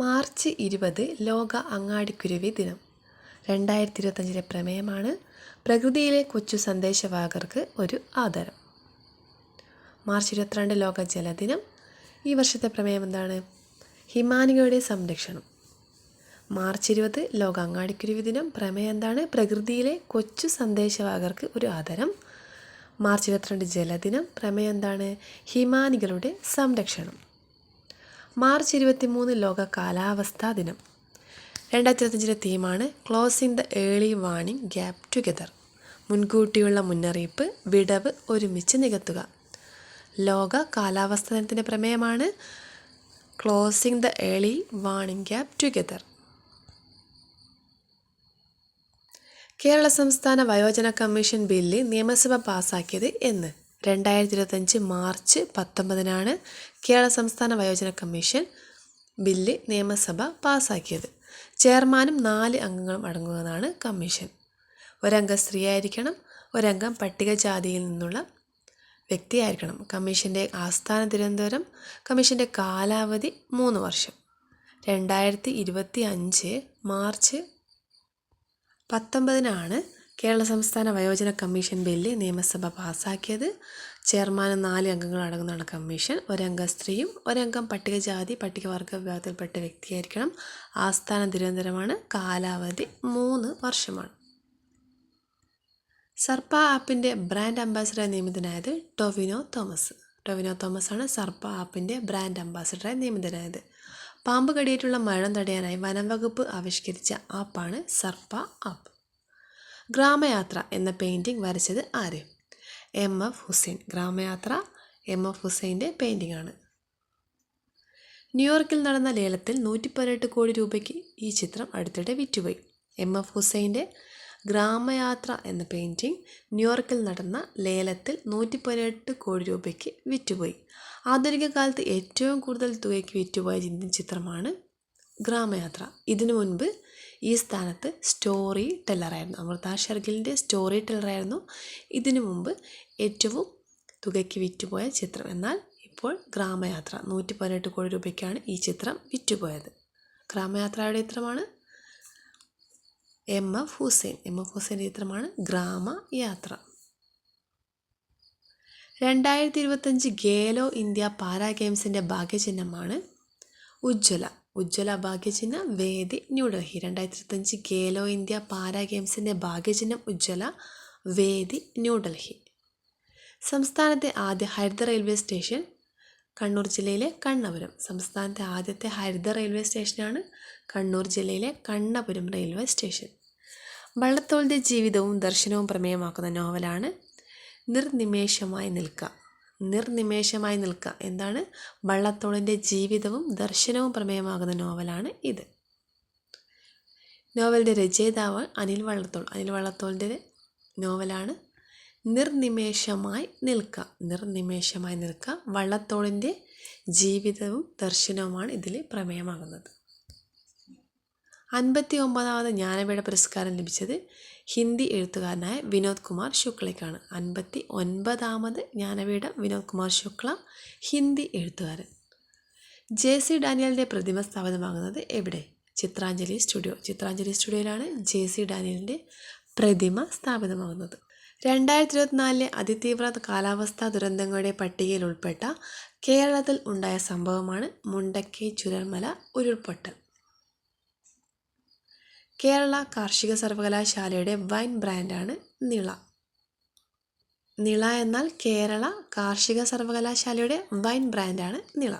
March 20 ലോക അങ്ങാടിക്കുരുവി ദിനം. 2025 പ്രമേയമാണ് പ്രകൃതിയിലെ കൊച്ചു സന്ദേശവാഹകർക്ക് ഒരു ആദരം. മാർച്ച് 22 ലോക ജലദിനം. ഈ വർഷത്തെ പ്രമേയം എന്താണ്? ഹിമാനികളുടെ സംരക്ഷണം. മാർച്ച് 20 ലോക അങ്ങാടിക്കുരുവി ദിനം. പ്രമേയം എന്താണ്? പ്രകൃതിയിലെ കൊച്ചു സന്ദേശവാഹകർക്ക് ഒരു ആദരം. മാർച്ച് 22 ജലദിനം. പ്രമേയം എന്താണ്? ഹിമാനികളുടെ സംരക്ഷണം. മാർച്ച് 23 ലോക കാലാവസ്ഥാ ദിനം. 2025 തീമാണ് closing the early warning gap together. മുൻകൂട്ടിയുള്ള മുന്നറിയിപ്പ്, വിടവ് ഒരുമിച്ച് നികത്തുക. ലോക കാലാവസ്ഥാ ദിനത്തിൻ്റെ പ്രമേയമാണ് closing the early warning gap together. Kerala സംസ്ഥാന വയോജന കമ്മീഷൻ ബില്ല് നിയമസഭ പാസാക്കിയത് എന്ന്? 2025 മാർച്ച് 19 കേരള സംസ്ഥാന വയോജന കമ്മീഷൻ ബില്ല് നിയമസഭ പാസാക്കിയത്. ചെയർമാനും 4 അംഗങ്ങളും അടങ്ങുന്നതാണ് കമ്മീഷൻ. ഒരംഗം സ്ത്രീയായിരിക്കണം, ഒരംഗം പട്ടികജാതിയിൽ നിന്നുള്ള വ്യക്തിയായിരിക്കണം. കമ്മീഷൻ്റെ ആസ്ഥാനം തിരുവനന്തപുരം. കമ്മീഷൻ്റെ കാലാവധി 3 വർഷം. 2025 മാർച്ച് 19 കേരള സംസ്ഥാന വയോജന കമ്മീഷൻ ബില്ല് നിയമസഭ പാസാക്കിയത്. ചെയർമാനും 4 അംഗങ്ങൾ അടങ്ങുന്നതാണ് കമ്മീഷൻ. ഒരംഗം സ്ത്രീയും ഒരംഗം പട്ടികജാതി പട്ടികവർഗ വിഭാഗത്തിൽപ്പെട്ട വ്യക്തിയായിരിക്കണം. ആസ്ഥാനം തിരുവനന്തപുരമാണ്. കാലാവധി 3 വർഷമാണ്. സർപ്പ ആപ്പിൻ്റെ ബ്രാൻഡ് അംബാസിഡറായി നിയമിതനായത് ടൊവിനോ തോമസ്. ടൊവിനോ തോമസ് ആണ് സർപ്പ ആപ്പിൻ്റെ ബ്രാൻഡ് അംബാസിഡറായി നിയമിതനായത്. പാമ്പ് കടിയേറ്റുള്ള മരണം തടയാനായി വനം വകുപ്പ് ആവിഷ്കരിച്ച ആപ്പാണ് സർപ്പ ആപ്പ്. ഗ്രാമയാത്ര എന്ന പെയിൻറ്റിംഗ് വരച്ചത് ആര്? MF ഹുസൈൻ. ഗ്രാമയാത്ര MF ഹുസൈൻ്റെ പെയിൻറ്റിംഗ് ആണ്. ന്യൂയോർക്കിൽ നടന്ന ലേലത്തിൽ 118 കോടി രൂപയ്ക്ക് ഈ ചിത്രം അടുത്തിടെ വിറ്റുപോയി. MF ഹുസൈൻ്റെ ഗ്രാമയാത്ര എന്ന പെയിൻറ്റിംഗ് ന്യൂയോർക്കിൽ നടന്ന ലേലത്തിൽ 118 കോടി രൂപയ്ക്ക് വിറ്റുപോയി. ആധുനിക കാലത്ത് ഏറ്റവും കൂടുതൽ തുകയ്ക്ക് വിറ്റുപോയ ഇന്ത്യൻ ചിത്രമാണ് ഗ്രാമയാത്ര. ഇതിനു മുൻപ് ഈ സ്ഥാനത്ത് സ്റ്റോറി ടെല്ലറായിരുന്നു. അമൃത ഷെർഗിലിൻ്റെ സ്റ്റോറി ടെല്ലറായിരുന്നു ഇതിനു മുമ്പ് ഏറ്റവും തുകയ്ക്ക് വിറ്റുപോയ ചിത്രം. എന്നാൽ ഇപ്പോൾ ഗ്രാമയാത്ര 118 കോടി രൂപയ്ക്കാണ് ഈ ചിത്രം വിറ്റുപോയത്. ഗ്രാമയാത്രയുടെ ചിത്രമാണ് MF ഹുസൈൻ. MF ഹുസൈൻ്റെ ചിത്രമാണ് ഗ്രാമയാത്ര. 2025 ഖേലോ ഇന്ത്യ പാരാ ഗെയിംസിൻ്റെ ഭാഗ്യചിഹ്നമാണ് ഉജ്ജ്വല. ഉജ്ജ്വല ഭാഗ്യചിഹ്നം വേദി ന്യൂഡൽഹി. 2025 ഖേലോ ഇന്ത്യ പാരാ ഗെയിംസിൻ്റെ ഭാഗ്യചിഹ്നം ഉജ്ജ്വല, വേദി ന്യൂഡൽഹി. സംസ്ഥാനത്തെ ആദ്യ ഹരിത റെയിൽവേ സ്റ്റേഷൻ കണ്ണൂർ ജില്ലയിലെ കണ്ണപുരം. സംസ്ഥാനത്തെ ആദ്യത്തെ ഹരിത റെയിൽവേ സ്റ്റേഷനാണ് കണ്ണൂർ ജില്ലയിലെ കണ്ണപുരം റെയിൽവേ സ്റ്റേഷൻ. വള്ളത്തോളിൻ്റെ ജീവിതവും ദർശനവും പ്രമേയമാക്കുന്ന നോവലാണ് നിർനിമേഷമായി നിൽക്കുക. നിർനിമേഷമായി നിൽക്കുക എന്താണ്? വള്ളത്തോളിൻ്റെ ജീവിതവും ദർശനവും പ്രമേയമാകുന്ന നോവലാണ് ഇത്. നോവലിൻ്റെ രചയിതാവ് അനിൽ വള്ളത്തോൾ. അനിൽ വള്ളത്തോളിൻ്റെ നോവലാണ് നിർനിമേഷമായി നിൽക്കുക. നിർനിമേഷമായി നിൽക്കുക. വള്ളത്തോളിൻ്റെ ജീവിതവും ദർശനവുമാണ് ഇതിൽ പ്രമേയമാകുന്നത്. 59ാമത് ജ്ഞാനപീഠ പുരസ്കാരം ലഭിച്ചത് ഹിന്ദി എഴുത്തുകാരനായ വിനോദ് കുമാർ ശുക്ലയ്ക്കാണ്. 59ാമത് ജ്ഞാനപീഠ വിനോദ് കുമാർ ശുക്ല, ഹിന്ദി എഴുത്തുകാരൻ. JC ഡാനിയലിൻ്റെ പ്രതിമ സ്ഥാപിതമാകുന്നത് എവിടെ? ചിത്രാഞ്ജലി സ്റ്റുഡിയോ. ചിത്രാഞ്ജലി സ്റ്റുഡിയോയിലാണ് JC ഡാനിയലിൻ്റെ പ്രതിമ സ്ഥാപിതമാകുന്നത്. 2024 അതിതീവ്ര കാലാവസ്ഥാ ദുരന്തങ്ങളുടെ പട്ടികയിൽ ഉൾപ്പെട്ട കേരളത്തിൽ ഉണ്ടായ സംഭവമാണ് മുണ്ടക്കൈ ചുരൽമല ഉരുൾപൊട്ടൽ. കേരള കാർഷിക സർവകലാശാലയുടെ വൈൻ ബ്രാൻഡാണ് നിള. നിള എന്നാൽ കേരള കാർഷിക സർവകലാശാലയുടെ വൈൻ ബ്രാൻഡാണ് നിള.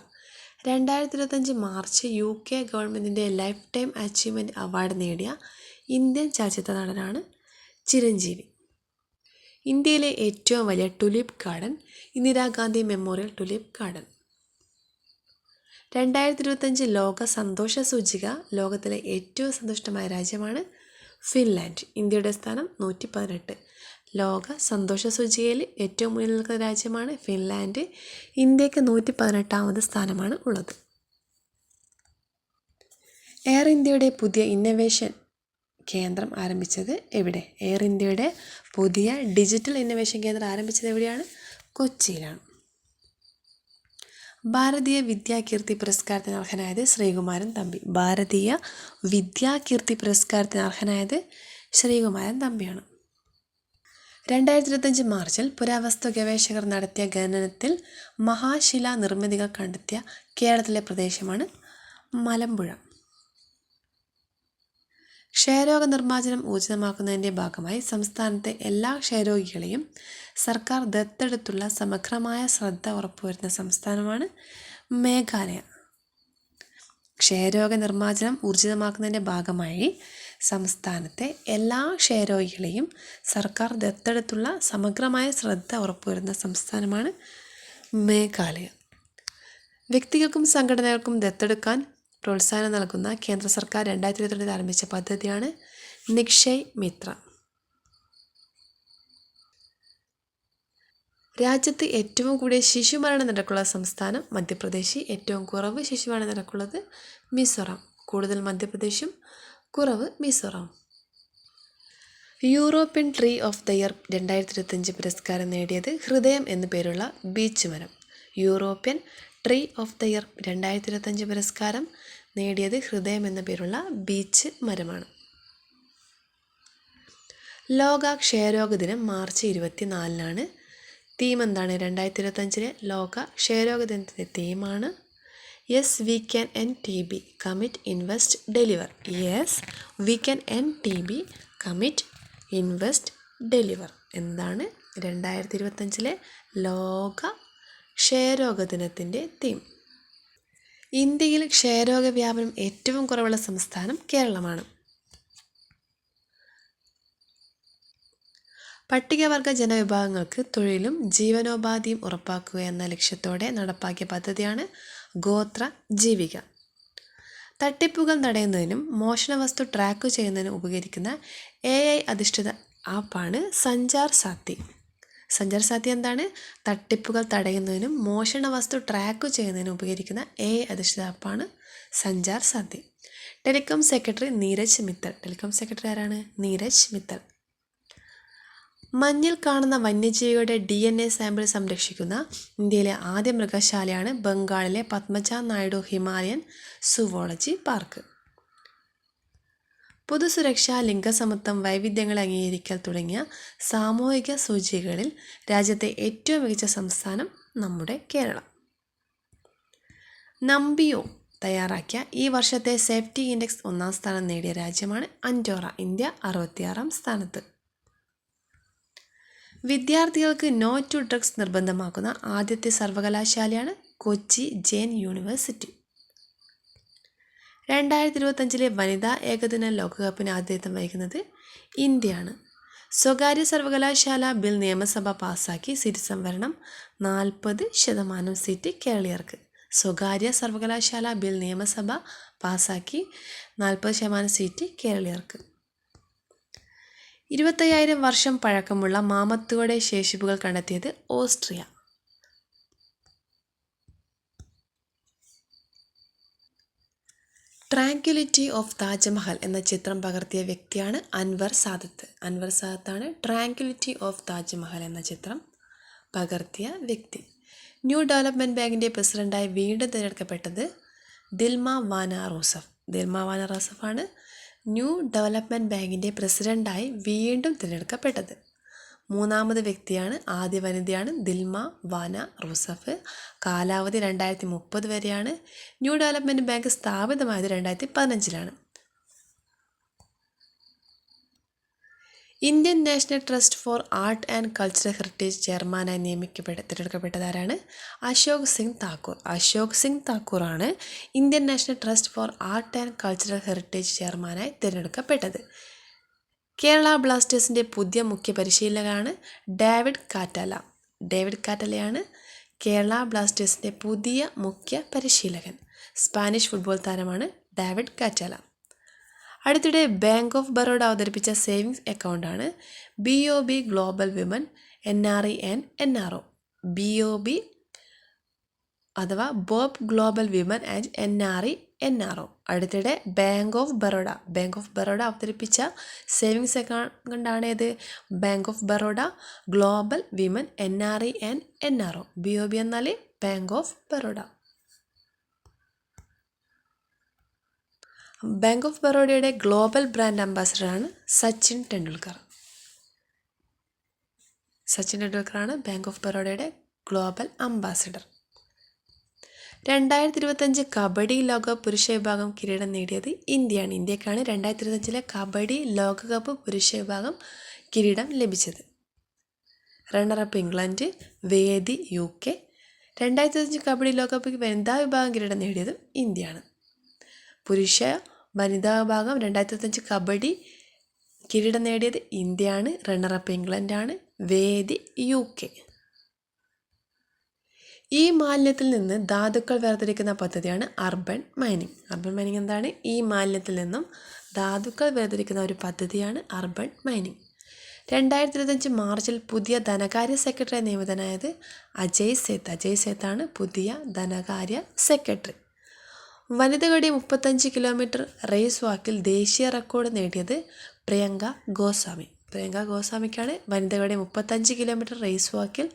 2025 മാർച്ച് UK ഗവൺമെൻറ്റിൻ്റെ ലൈഫ് ടൈം അച്ചീവ്മെൻറ്റ് അവാർഡ് നേടിയ ഇന്ത്യൻ ചലച്ചിത്ര നടനാണ് ചിരഞ്ജീവി. ഇന്ത്യയിലെ ഏറ്റവും വലിയ tulip garden Indira Gandhi memorial tulip garden. 2025 ലോക സന്തോഷ സൂചിക. ലോകത്തിലെ ഏറ്റവും സന്തുഷ്ടമായ രാജ്യമാണ് ഫിൻലാൻഡ്. ഇന്ത്യയുടെ സ്ഥാനം 118. ലോക സന്തോഷ സൂചികയിൽ ഏറ്റവും മുന്നിൽ നിൽക്കുന്ന രാജ്യമാണ് ഫിൻലാൻഡ്. ഇന്ത്യക്ക് 118ാമത് സ്ഥാനമാണ് ഉള്ളത്. എയർ ഇന്ത്യയുടെ പുതിയ ഇന്നൊവേഷൻ കേന്ദ്രം ആരംഭിച്ചത് എവിടെ? എയർ ഇന്ത്യയുടെ പുതിയ ഡിജിറ്റൽ ഇന്നൊവേഷൻ കേന്ദ്രം ആരംഭിച്ചത് എവിടെയാണ്? കൊച്ചിയിലാണ്. ഭാരതീയ വിദ്യാകീർത്തി പുരസ്കാരത്തിന് അർഹനായത് ശ്രീകുമാരൻ തമ്പി. ഭാരതീയ വിദ്യാകീർത്തി പുരസ്കാരത്തിന് അർഹനായത് ശ്രീകുമാരൻ തമ്പിയാണ്. 2025 മാർച്ചിൽ പുരാവസ്തു ഗവേഷകർ നടത്തിയ ഖനനത്തിൽ മഹാശിലാ നിർമ്മിതികൾ കണ്ടെത്തിയ കേരളത്തിലെ പ്രദേശമാണ് മലമ്പുഴ. ക്ഷയരോഗ നിർമ്മാർജ്ജനം ഊർജിതമാക്കുന്നതിൻ്റെ ഭാഗമായി സംസ്ഥാനത്തെ എല്ലാ ക്ഷയരോഗികളെയും സർക്കാർ ദത്തെടുത്തുള്ള സമഗ്രമായ ശ്രദ്ധ ഉറപ്പുവരുത്തുന്ന സംസ്ഥാനമാണ് മേഘാലയ. ക്ഷയരോഗ നിർമ്മാർജ്ജനം ഊർജിതമാക്കുന്നതിൻ്റെ ഭാഗമായി സംസ്ഥാനത്തെ എല്ലാ ക്ഷയരോഗികളെയും സർക്കാർ ദത്തെടുത്തുള്ള സമഗ്രമായ ശ്രദ്ധ ഉറപ്പുവരുത്തുന്ന സംസ്ഥാനമാണ് മേഘാലയ. വ്യക്തികൾക്കും സംഘടനകൾക്കും ദത്തെടുക്കാൻ പ്രോത്സാഹനം നൽകുന്ന കേന്ദ്ര സർക്കാർ 2022 ആരംഭിച്ച പദ്ധതിയാണ് നിക്ഷയ് മിത്ര. രാജ്യത്ത് ഏറ്റവും കൂടിയ ശിശുമരണ നിരക്കുള്ള സംസ്ഥാനം മധ്യപ്രദേശ്. ഏറ്റവും കുറവ് ശിശുമരണ നിരക്കുള്ളത് മിസോറാം. കൂടുതൽ മധ്യപ്രദേശും കുറവ് Mizoram. European tree of the year 2025 പുരസ്കാരം നേടിയത് ഹൃദയം എന്നു പേരുള്ള ബീച്ച് മരം. European tree of the year 2025 പുരസ്കാരം നേടിയത് ഹൃദയം എന്ന പേരുള്ള ബീച്ച് മരമാണ്. ലോക ക്ഷയരോഗ ദിനം മാർച്ച് 24-നാണ്. തീം എന്താണ്? 2025 ലോക ക്ഷയരോഗ ദിനത്തിൻ്റെ തീമാണ് yes we can end TB, commit, invest, deliver. Yes we can end TB, commit, invest, deliver എന്താണ് 2025 ലോക ക്ഷയരോഗ ദിനത്തിൻ്റെ തീം. ഇന്ത്യയിൽ ക്ഷയരോഗ വ്യാപനം ഏറ്റവും കുറവുള്ള സംസ്ഥാനം കേരളമാണ്. പട്ടികവർഗ ജനവിഭാഗങ്ങൾക്ക് തൊഴിലും ജീവനോപാധിയും ഉറപ്പാക്കുക എന്ന ലക്ഷ്യത്തോടെ നടപ്പാക്കിയ പദ്ധതിയാണ് ഗോത്ര ജീവിക. തട്ടിപ്പുകൾ തടയുന്നതിനും മോഷണ വസ്തു ട്രാക്ക് ചെയ്യുന്നതിനും ഉപകരിക്കുന്ന AI അധിഷ്ഠിത ആപ്പാണ് സഞ്ചാർ സാത്തി. സഞ്ചാർ സാത്തി എന്താണ്? തട്ടിപ്പുകൾ തടയുന്നതിനും മോഷണ വസ്തു ട്രാക്ക് ചെയ്യുന്നതിനും ഉപകരിക്കുന്ന AI അധിഷ്ഠിത ആപ്പാണ് Sanchar Saathi. Telecom secretary Neeraj Mittal. Telecom secretary ആരാണ്? നീരജ് മിത്തൽ. മഞ്ഞിൽ കാണുന്ന വന്യജീവിയുടെ DNA സാമ്പിൾ സംരക്ഷിക്കുന്ന ഇന്ത്യയിലെ ആദ്യ മൃഗശാലയാണ് ബംഗാളിലെ Padmaja Naidu Himalayan zoology park. പൊതുസുരക്ഷ, ലിംഗസമത്വം, വൈവിധ്യങ്ങളെ അംഗീകരിക്കൽ തുടങ്ങിയ സാമൂഹിക സൂചികകളിൽ രാജ്യത്തെ ഏറ്റവും മികച്ച സംസ്ഥാനം നമ്മുടെ കേരളം. നമ്പിയോ തയ്യാറാക്കിയ ഈ വർഷത്തെ സേഫ്റ്റി ഇൻഡെക്സ് 1-ാം സ്ഥാനം നേടിയ രാജ്യമാണ് അൻഡോറ. ഇന്ത്യ 66-ാം സ്ഥാനത്ത്. വിദ്യാർത്ഥികൾക്ക് നോ ടു ഡ്രഗ്സ് നിർബന്ധമാക്കുന്ന ആദ്യത്തെ സർവകലാശാലയാണ് കൊച്ചി ജെയിൻ യൂണിവേഴ്സിറ്റി. 2025 വനിതാ ഏകദിന ലോകകപ്പിന് ആതിഥേയത്വം വഹിക്കുന്നത് ഇന്ത്യയാണ്. സ്വകാര്യ സർവകലാശാല ബിൽ നിയമസഭ പാസാക്കി. സീറ്റ് സംവരണം 40% സീറ്റ് കേരളീയർക്ക്. സ്വകാര്യ സർവകലാശാല ബിൽ നിയമസഭ പാസാക്കി 40% സീറ്റ് കേരളീയർക്ക്. 25,000 വർഷം പഴക്കമുള്ള മാമത്തുകളുടെ ശേഷിപ്പുകൾ കണ്ടെത്തിയത് ഓസ്ട്രിയ. ട്രാങ്ക്വിലിറ്റി ഓഫ് താജ്മഹൽ എന്ന ചിത്രം പകർത്തിയ വ്യക്തിയാണ് അൻവർ സാദത്ത്. അൻവർ സാദത്താണ് ട്രാങ്ക്വിലിറ്റി ഓഫ് താജ്മഹൽ എന്ന ചിത്രം പകർത്തിയ വ്യക്തി. ന്യൂ ഡെവലപ്മെൻറ്റ് ബാങ്കിൻ്റെ പ്രസിഡൻ്റായി വീണ്ടും തിരഞ്ഞെടുക്കപ്പെട്ടത് Dilma Vana Rousseff. Dilma Vana റൂസഫാണ് ന്യൂ ഡെവലപ്മെൻറ്റ് ബാങ്കിൻ്റെ പ്രസിഡൻ്റായി വീണ്ടും തിരഞ്ഞെടുക്കപ്പെട്ടത്. മൂന്നാമത് വ്യക്തിയാണ്. ആദ്യ വനിതയാണ് ദിൽമ വാന റൂസഫ്. കാലാവധി 2030 വരെയാണ്. ന്യൂ ഡെവലപ്മെൻറ്റ് ബാങ്ക് സ്ഥാപിതമായത് 2015-ലാണ്. Indian National Trust for Art and Cultural Heritage ചെയർമാനായി തിരഞ്ഞെടുക്കപ്പെട്ടതാരാണ്? അശോക് സിംഗ് താക്കൂർ. അശോക് സിംഗ് താക്കൂറാണ് Indian National Trust for Art and Cultural Heritage ചെയർമാനായി തിരഞ്ഞെടുക്കപ്പെട്ടത്. കേരള ബ്ലാസ്റ്റേഴ്സിൻ്റെ പുതിയ മുഖ്യ പരിശീലകനാണ് ഡേവിഡ് കാറ്റല. ഡേവിഡ് കാറ്റലയാണ് കേരള ബ്ലാസ്റ്റേഴ്സിൻ്റെ പുതിയ മുഖ്യ പരിശീലകൻ. സ്പാനിഷ് ഫുട്ബോൾ താരമാണ് ഡേവിഡ് കാറ്റല. അടുത്തിടെ ബാങ്ക് ഓഫ് ബറോഡ അവതരിപ്പിച്ച സേവിങ്സ് അക്കൗണ്ടാണ് BOB Global Women NRI and NRO. BOB അഥവാ Bob Global Women and NRI NRO. അടുത്തിടെ ബാങ്ക് ഓഫ് ബറോഡ അവതരിപ്പിച്ച സേവിങ്സ് അക്കൗണ്ടാണ് ഏത്? Bank of Baroda Global Women NRI and NRO. BOB എന്നാൽ Bank of Baroda. Bank of ബറോഡയുടെ global brand അംബാസഡറാണ് സച്ചിൻ ടെണ്ടുൽക്കർ. സച്ചിൻ ടെണ്ടുൽക്കറാണ് ബാങ്ക് ഓഫ് ബറോഡയുടെ ഗ്ലോബൽ അംബാസഡർ. 2025 കബഡി ലോകകപ്പ് പുരുഷ വിഭാഗം കിരീടം നേടിയത് ഇന്ത്യയാണ്. ഇന്ത്യക്കാണ് 2025 കബഡി ലോകകപ്പ് പുരുഷ വിഭാഗം കിരീടം ലഭിച്ചത്. റണ്ണറപ്പ് ഇംഗ്ലണ്ട്, വേദി UK. 2025 കബഡി ലോകകപ്പ് വനിതാ വിഭാഗം കിരീടം നേടിയതും ഇന്ത്യയാണ്. പുരുഷ വനിതാ വിഭാഗം 2025 കബഡി കിരീടം നേടിയത് ഇന്ത്യയാണ്. റണ്ണറപ്പ് ഇംഗ്ലണ്ടാണ്. വേദി UK. ഈ മാലിന്യത്തിൽ നിന്ന് ധാതുക്കൾ വേർതിരിക്കുന്ന പദ്ധതിയാണ് അർബൻ മൈനിങ്. അർബൻ മൈനിങ് എന്താണ്? ഈ മാലിന്യത്തിൽ നിന്നും ധാതുക്കൾ വേർതിരിക്കുന്ന ഒരു പദ്ധതിയാണ് അർബൻ മൈനിങ്. 2025 മാർച്ചിൽ പുതിയ ധനകാര്യ സെക്രട്ടറി നിയമിതനായത് അജയ് സേത്ത്. അജയ് സേത്താണ് പുതിയ ധനകാര്യ സെക്രട്ടറി. വനിതകളുടെ 35 കിലോമീറ്റർ റേസ് വാക്കിൽ ദേശീയ റെക്കോർഡ് നേടിയത് പ്രിയങ്ക ഗോസ്വാമി. പ്രിയങ്ക ഗോസ്വാമിക്കാണ് വനിതകളുടെ 35 കിലോമീറ്റർ റേസ് വാക്കിൽ